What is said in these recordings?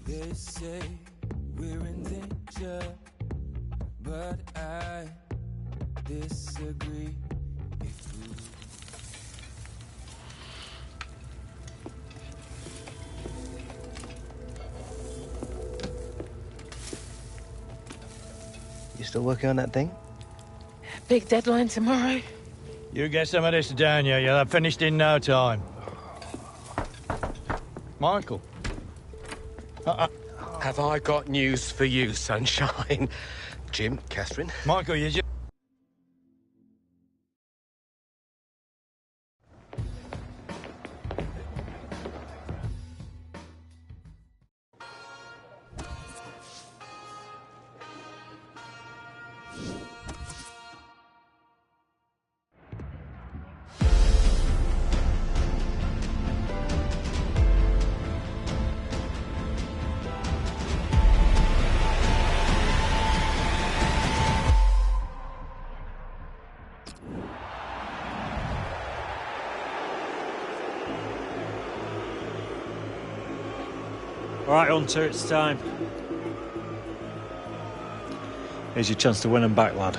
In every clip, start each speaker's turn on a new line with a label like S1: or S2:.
S1: They say we're in danger, but I disagree. If we...
S2: You still working on that thing?
S3: Big deadline tomorrow.
S4: You get some of this down, you. You'll have finished in no time. Michael.
S5: Have I got news for you, sunshine? Jim, Catherine.
S4: Michael, you just...
S6: All right, Hunter, it's time. Here's your chance to win them back, lad.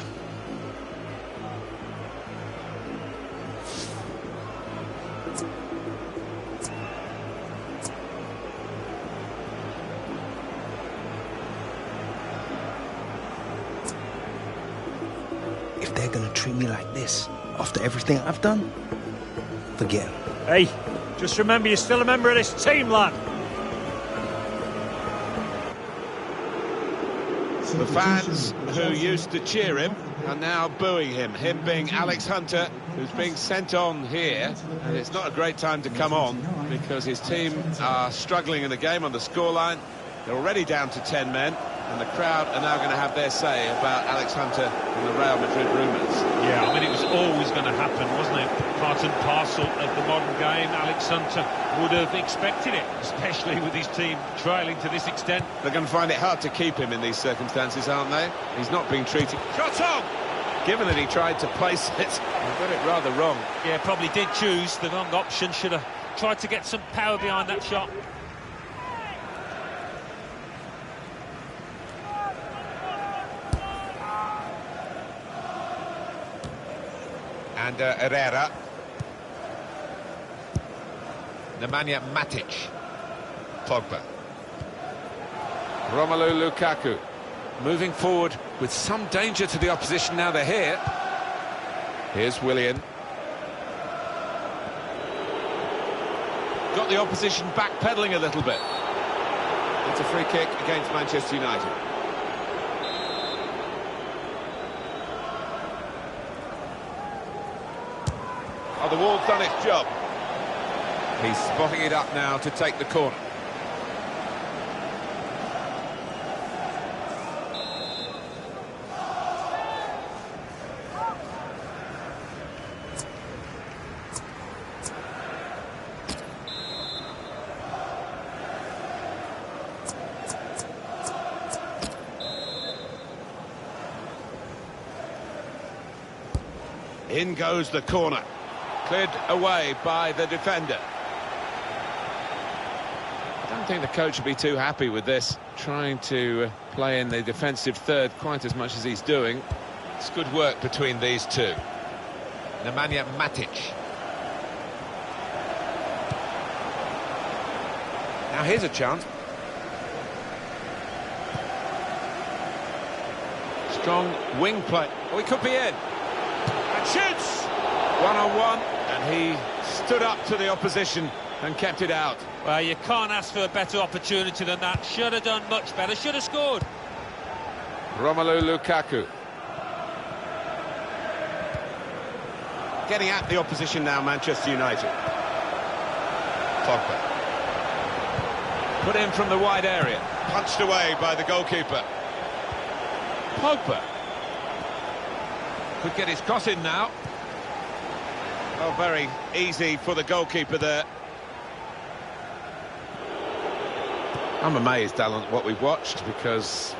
S2: If they're gonna treat me like this, after everything I've done, forget it.
S6: Hey, just remember you're still a member of this team, lad.
S7: The fans who used to cheer him are now booing him. Him being Alex Hunter, who's being sent on here. And it's not a great time to come on because his team are struggling in the game on the scoreline. They're already down to 10 men. And the crowd are now going to have their say about Alex Hunter and the Real Madrid rumours.
S8: Yeah, I mean, it was always going to happen, wasn't it? Part and parcel of the modern game. Alex Hunter would have expected it, especially with his team trailing to this extent.
S7: They're going to find it hard to keep him in these circumstances, aren't they? He's not being treated... Shot on! Given that he tried to place it, he got it rather wrong.
S8: Yeah, probably did choose the wrong option. Should have tried to get some power behind that shot.
S7: And Herrera. Nemanja Matic. Pogba. Romelu Lukaku. Moving forward with some danger to the opposition now they're here. Here's Willian. Got the opposition backpedaling a little bit. It's a free kick against Manchester United. Oh, the wall's done its job. He's spotting it up now to take the corner. In goes the corner. Cleared away by the defender. I don't think the coach would be too happy with this, trying to play in the defensive third quite as much as he's doing. It's good work between these two. Nemanja Matic. Now here's a chance. Strong wing play. Oh, he could be in. And shoots! One-on-one. And he stood up to the opposition and kept it out.
S8: Well, you can't ask for a better opportunity than that. Should have done much better, should have scored.
S7: Romelu Lukaku. Getting at the opposition now, Manchester United. Pogba. Put in from the wide area. Punched away by the goalkeeper. Pogba. Could get his cross in now. Oh, very easy for the goalkeeper there. I'm amazed, Alan, at what we've watched, because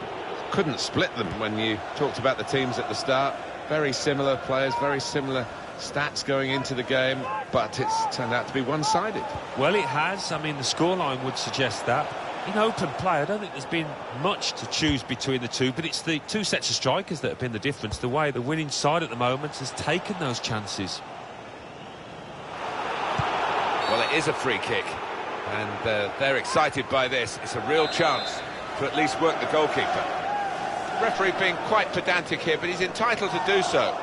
S7: couldn't split them when you talked about the teams at the start. Very similar players, very similar stats going into the game, but it's turned out to be one-sided.
S8: Well, it has. I mean, the scoreline would suggest that. in open play, I don't think there's been much to choose between the two, but it's the two sets of strikers that have been the difference. The way the winning side at the moment has taken those chances.
S7: Well, it is a free kick, and they're excited by this. It's a real chance to at least work the goalkeeper. Referee being quite pedantic here, but he's entitled to do so.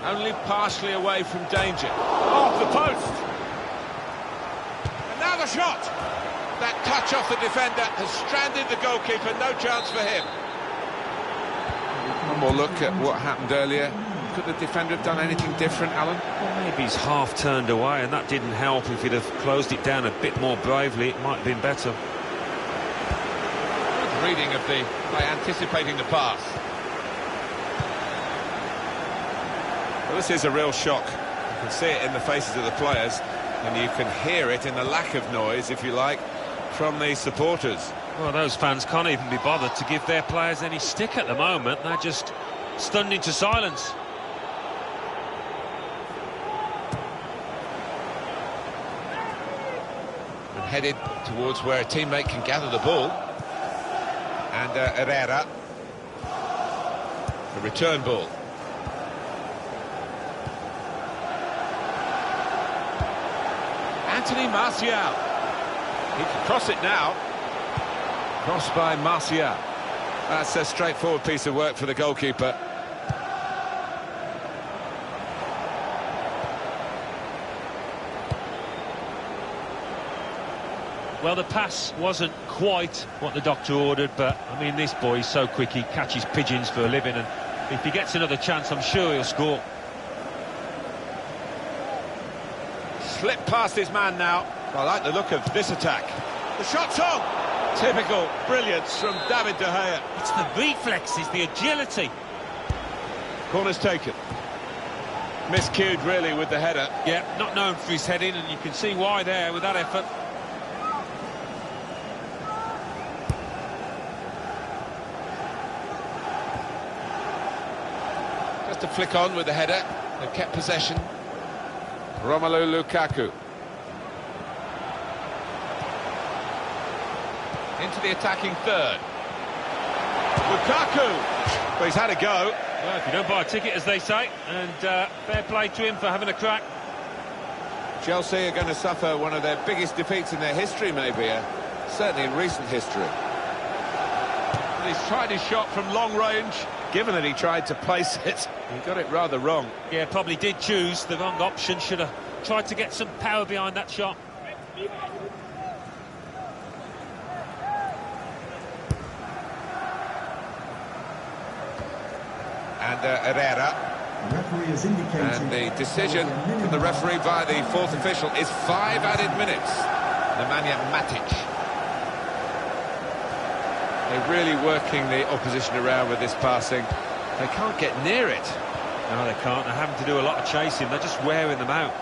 S7: Only partially away from danger. Off the post! And now the shot! That touch off the defender has stranded the goalkeeper, no chance for him. One more look at what happened earlier. Could the defender have done anything different, Alan?
S8: Well, maybe he's half turned away, and that didn't help. If he'd have closed it down a bit more bravely, it might have been better.
S7: Good reading of by anticipating the pass. Well, this is a real shock. You can see it in the faces of the players, and you can hear it in the lack of noise, if you like, from the supporters.
S8: Well, those fans can't even be bothered to give their players any stick at the moment. They're just stunned into silence.
S7: And headed towards where a teammate can gather the ball. And Herrera. A return ball. Anthony Martial. He can cross it now. Crossed by Martial. That's a straightforward piece of work for the goalkeeper.
S8: Well, the pass wasn't quite what the doctor ordered, but, I mean, this boy is so quick, he catches pigeons for a living, and if he gets another chance, I'm sure he'll score.
S7: Slipped past his man now. I like the look of this attack. The shot's on! Typical brilliance from David De Gea.
S8: It's the reflexes, the agility.
S7: Corner's taken. Miscued, really, with the header.
S8: Yeah, not known for his heading, and you can see why there with that effort.
S7: Just a flick on with the header. They've kept possession. Romelu Lukaku. Into the attacking third. Lukaku! Well, he's had a go.
S8: Well, if you don't buy a ticket, as they say, and fair play to him for having a crack.
S7: Chelsea are going to suffer one of their biggest defeats in their history, maybe. Certainly in recent history. And he's tried his shot from long range. Given that he tried to place it, he got it rather wrong.
S8: Yeah, probably did choose the wrong option. Should have tried to get some power behind that shot.
S7: And Herrera. And the decision from the referee via the fourth official is 5 added minutes. Nemanja Matic. They're really working the opposition around with this passing. They can't get near it.
S8: No, they can't. They're having to do a lot of chasing. They're just wearing them out.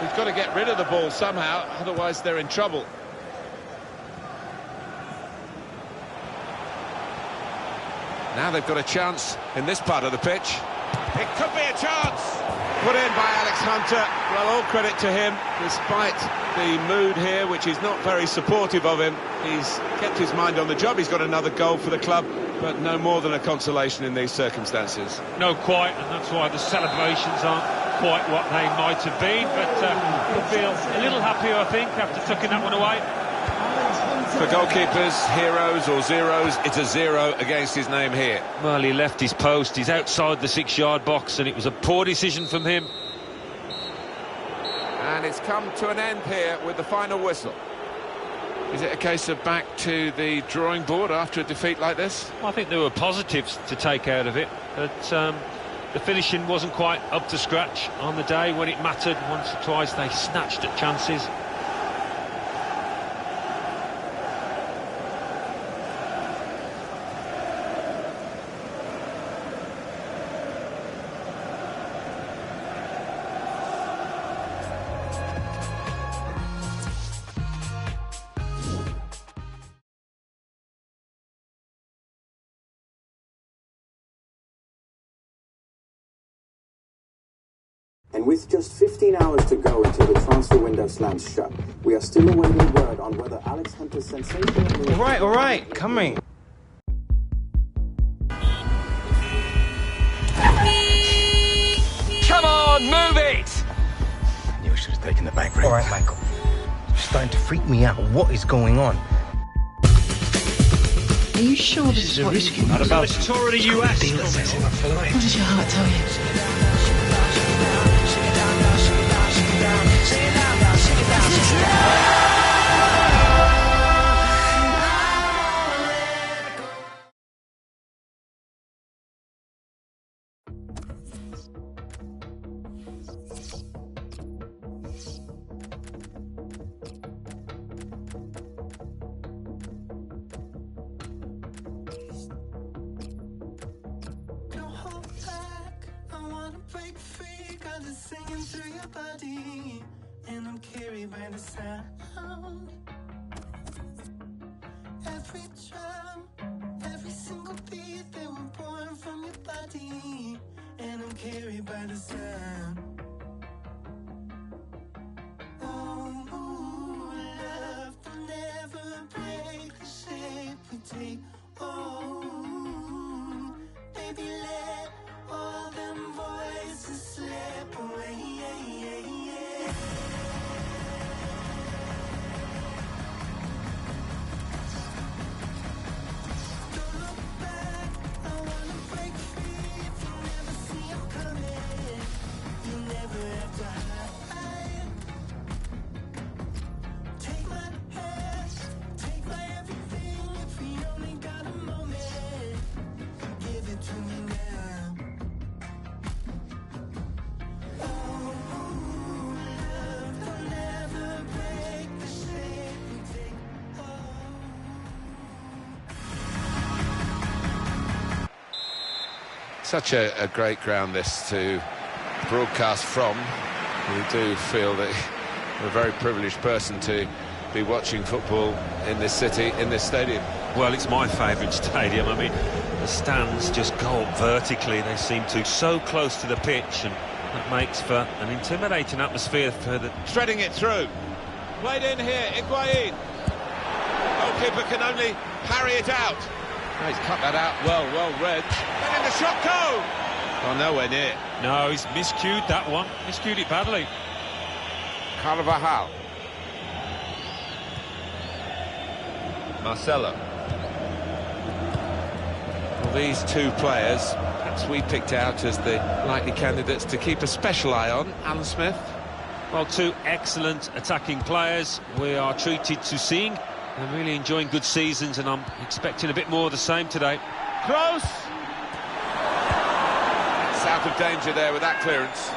S7: He's got to get rid of the ball somehow, otherwise they're in trouble. Now they've got a chance in this part of the pitch. It could be a chance! Put in by Alex Hunter. Well, all credit to him, despite the mood here, which is not very supportive of him. He's kept his mind on the job. He's got another goal for the club, but no more than a consolation in these circumstances.
S8: No, quite, and that's why the celebrations aren't quite what they might have been, but he'll feel a little happier, I think, after tucking that one away.
S7: For goalkeepers, heroes or zeros, it's a 0 against his name here.
S8: Well, he left his post. He's outside the 6-yard box, and it was a poor decision from him.
S7: And it's come to an end here with the final whistle. Is it a case of back to the drawing board after a defeat like this?
S8: I think there were positives to take out of it, but the finishing wasn't quite up to scratch on the day when it mattered. Once or twice they snatched at chances.
S9: And with just 15 hours to go until the transfer window slams shut, we are still awaiting word on whether Alex Hunter's sensational move...
S2: All right, come in.
S5: Come on, move it!
S2: I knew I should have taken the back route. All right, Michael. It's starting to freak me out. What is going on?
S3: Are you sure this is what
S2: risky.
S6: Not about this tour of the US.
S3: What does your heart tell you?
S1: Singing through your body, and I'm carried by the sound. Every drum, every single beat, they were born from your body, and I'm carried by the sound. Oh, love will never break the shape we take. Oh, baby, let all them voices slip away. Don't look back, I wanna break free. If you never see I'm coming, you never have to hide. Take my hand, take my everything. If we only got a moment, give it to me now.
S7: Such a great ground this to broadcast from. We do feel that we're a very privileged person to be watching football in this city, in this stadium.
S8: Well, it's my favourite stadium. I mean, the stands just go up vertically. They seem to so close to the pitch, and that makes for an intimidating atmosphere for the...
S7: Threading it through. Played in here, Higuain. Goalkeeper can only parry it out. Oh, he's cut that out well read. And in the shot go! Oh, nowhere near.
S8: No, he's miscued that one. Miscued it badly.
S7: Carvajal. Marcelo. Well, these two players, perhaps we picked out as the likely candidates to keep a special eye on. Alan Smith.
S8: Well, two excellent attacking players we are treated to seeing. They're really enjoying good seasons, and I'm expecting a bit more of the same today.
S7: Close! It's out of danger there with that clearance.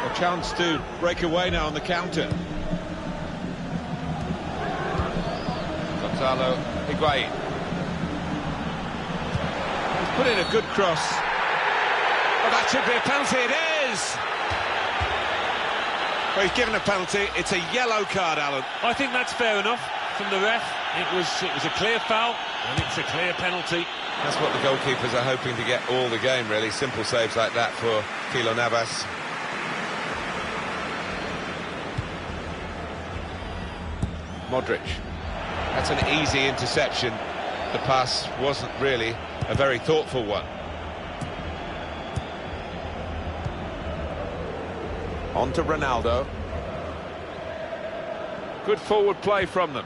S7: A chance to break away now on the counter. Gonzalo Higuain. He's put in a good cross. Oh, that should be a penalty. It is! Well, he's given a penalty. It's a yellow card, Alan.
S8: I think that's fair enough from the ref. It was a clear foul, and it's a clear penalty.
S7: That's what the goalkeepers are hoping to get all the game, really. Simple saves like that for Keylor Navas. Modric. That's an easy interception. The pass wasn't really a very thoughtful one. On to Ronaldo. Good forward play from them.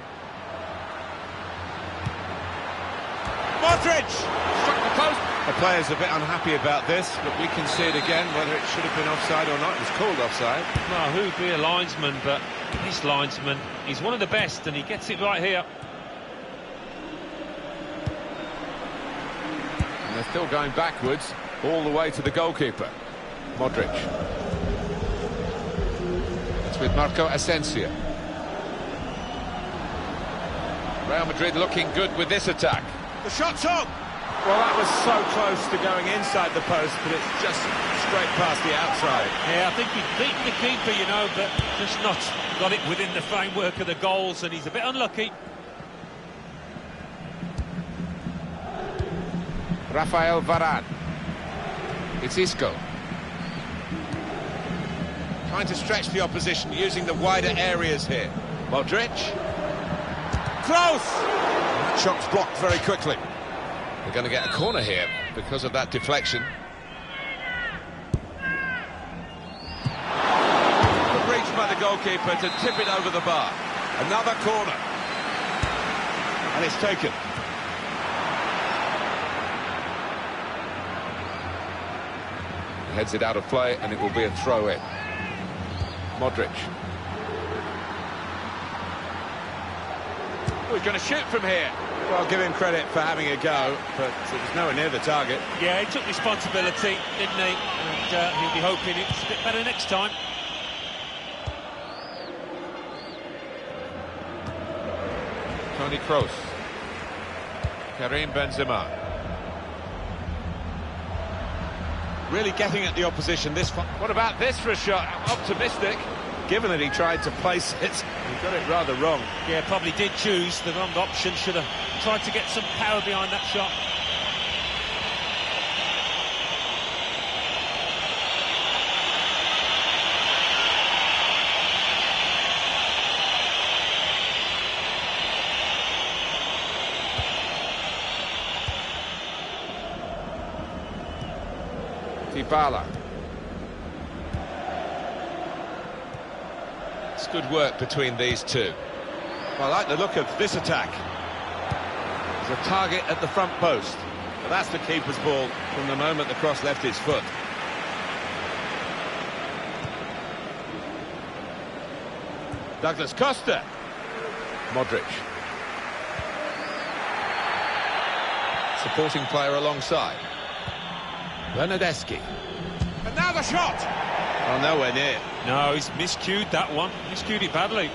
S7: Modric! Struck the post. The player's a bit unhappy about this, but we can see it again, whether it should have been offside or not. It was called offside.
S8: Well, who'd be a linesman, but this linesman, he's one of the best, and he gets it right here.
S7: And they're still going backwards, all the way to the goalkeeper. Modric. With Marco Asensio. Real Madrid looking good with this attack. The shot's on!
S6: Well, that was so close to going inside the post, but it's just straight past the outside.
S8: Yeah, I think he's beaten the keeper, you know, but just not got it within the framework of the goals, and he's a bit unlucky.
S7: Rafael Varane. It's Isco. Trying to stretch the opposition, using the wider areas here. Modric. Close! That shot's blocked very quickly. They're going to get a corner here because of that deflection. The breach by the goalkeeper to tip it over the bar. Another corner. And it's taken. He heads it out of play and it will be a throw-in. Modric. Oh, he's going to shoot from here. Well, give him credit for having a go, but it was nowhere near the target.
S8: Yeah, he took responsibility, didn't he? And he'll be hoping it's a bit better next time.
S7: Toni Kroos. Karim Benzema. Really getting at the opposition this far. What about this for a shot? Optimistic, given that he tried to place it. He got it rather wrong.
S8: Yeah, probably did choose the wrong option. Should have tried to get some power behind that shot.
S7: Dybala. It's good work between these two. Well, I like the look of this attack. There's a target at the front post. But that's the keeper's ball from the moment the cross left his foot. Douglas Costa. Modric. Supporting player alongside. Bernardeschi. And now the shot! Oh, nowhere near.
S8: No, he's miscued that one. Miscued it badly.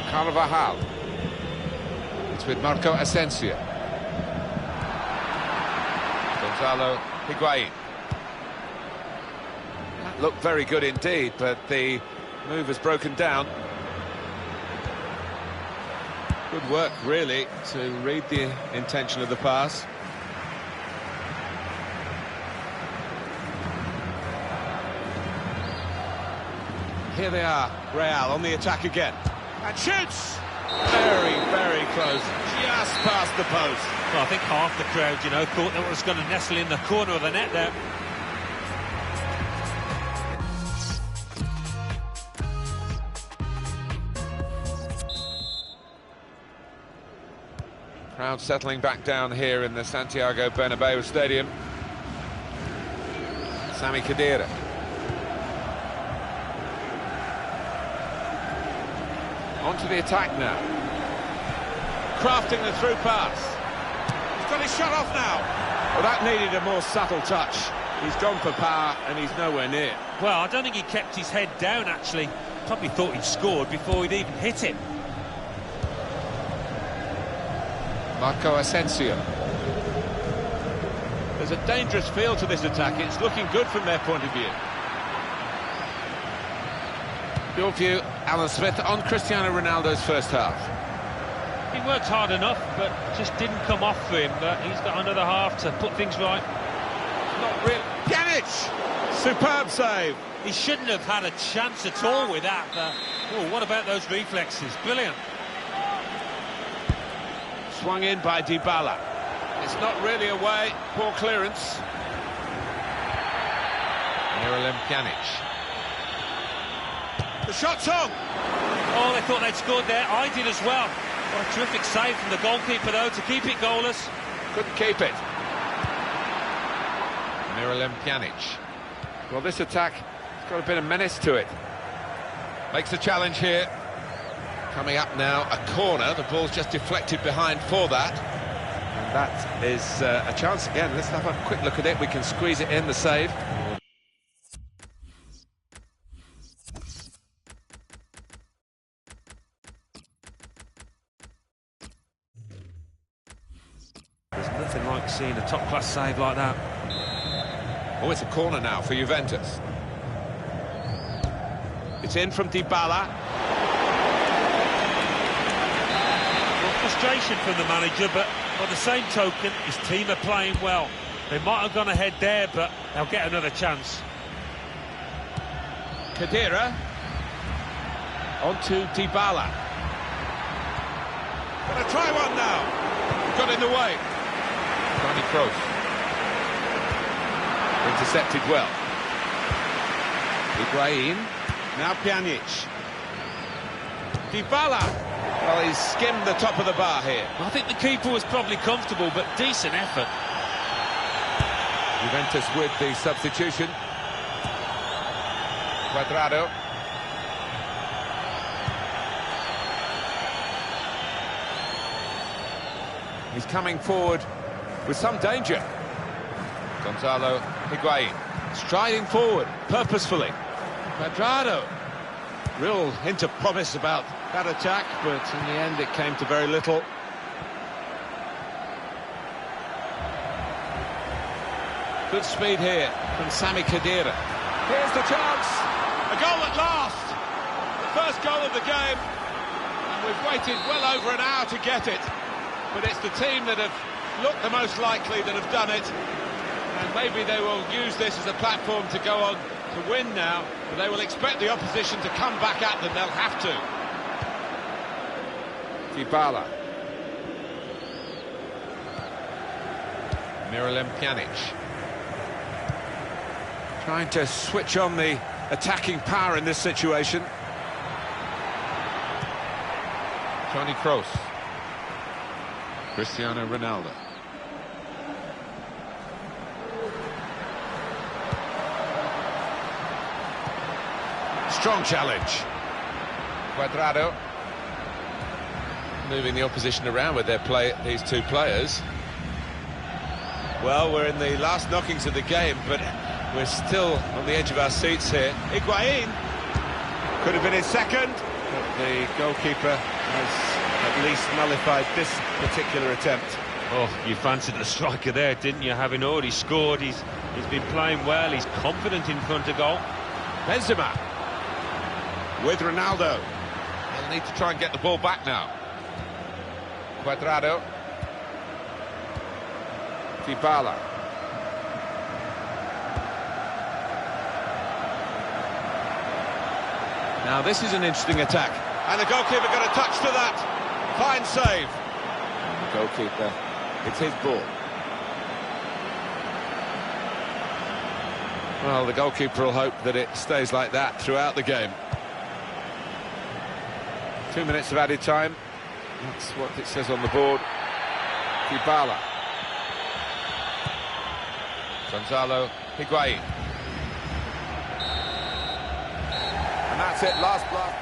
S7: Carvajal. It's with Marco Asensio. Gonzalo Higuain. That looked very good indeed, but the move has broken down. Good work, really, to read the intention of the pass. Here they are, Real on the attack again. And shoots! Very, very close. Just past the post.
S8: Well, I think half the crowd, you know, thought that was going to nestle in the corner of the net there.
S7: Crowd settling back down here in the Santiago Bernabeu Stadium. Sami Khedira. On to the attack now. Crafting the through pass. He's got his shot off now. Well, that needed a more subtle touch. He's gone for power and he's nowhere near.
S8: Well, I don't think he kept his head down, actually. Probably thought he'd scored before he'd even hit it.
S7: Marco Asensio. There's a dangerous feel to this attack. It's looking good from their point of view. Your view, Alan Smith, on Cristiano Ronaldo's first half.
S8: He worked hard enough, but just didn't come off for him. But he's got another half to put things right.
S7: Not really. Pjanic! Superb save.
S8: He shouldn't have had a chance at all with that. Oh, what about those reflexes? Brilliant.
S7: Swung in by Dybala. It's not really away. Poor clearance. Miralem Pjanic. The shot's on!
S8: Oh, they thought they'd scored there. I did as well. What a terrific save from the goalkeeper, though, to keep it goalless.
S7: Couldn't keep it. Miralem Pjanic. Well, this attack has got a bit of menace to it. Makes a challenge here. Coming up now, a corner. The ball's just deflected behind for that. And that is a chance again. Let's have a quick look at it. We can squeeze it in, the save.
S8: There's nothing like seeing a top-class save like that.
S7: Oh, it's a corner now for Juventus. It's in from Dybala.
S8: Frustration from the manager, but by the same token, his team are playing well. They might have gone ahead there, but They'll get another chance.
S7: Khedira. On to Dybala. Gonna try one now. Got in the way. Tony Kroos. Intercepted well. Higuain. Now Pjanic. Dybala. Well, he's skimmed the top of the bar here.
S8: I think the keeper was probably comfortable, but decent effort.
S7: Juventus with the substitution. Cuadrado. He's coming forward with some danger. Gonzalo Higuain. Striding forward, purposefully. Cuadrado. Real hint of promise about that attack, but in the end it came to very little. Good speed here from Sami Khedira. Here's the chance. A goal at last. The first goal of the game. And we've waited well over an hour to get it. But it's the team that have looked the most likely that have done it. And maybe they will use this as a platform to go on to win now. But they will expect the opposition to come back at them. They'll have to. Dybala. Miralem Pjanic. Trying to switch on the attacking power in this situation. Toni Kroos. Cristiano Ronaldo. Strong challenge. Cuadrado. Moving the opposition around with these two players. Well, we're in the last knockings of the game, but we're still on the edge of our seats here. Higuain could have been his second, but the goalkeeper has at least nullified this particular attempt.
S8: Oh, you fancied the striker there, didn't you? Having already scored, he's been playing well, he's confident in front of goal.
S7: Benzema with Ronaldo. They'll need to try and get the ball back now. Cuadrado. Dybala. Now this is an interesting attack. And the goalkeeper got a touch to that. Fine save. The goalkeeper, it's his ball. Well, the goalkeeper will hope that it stays like that throughout the game. 2 minutes of added time. That's what it says on the board. Dybala. Gonzalo Higuain. And that's it, last block.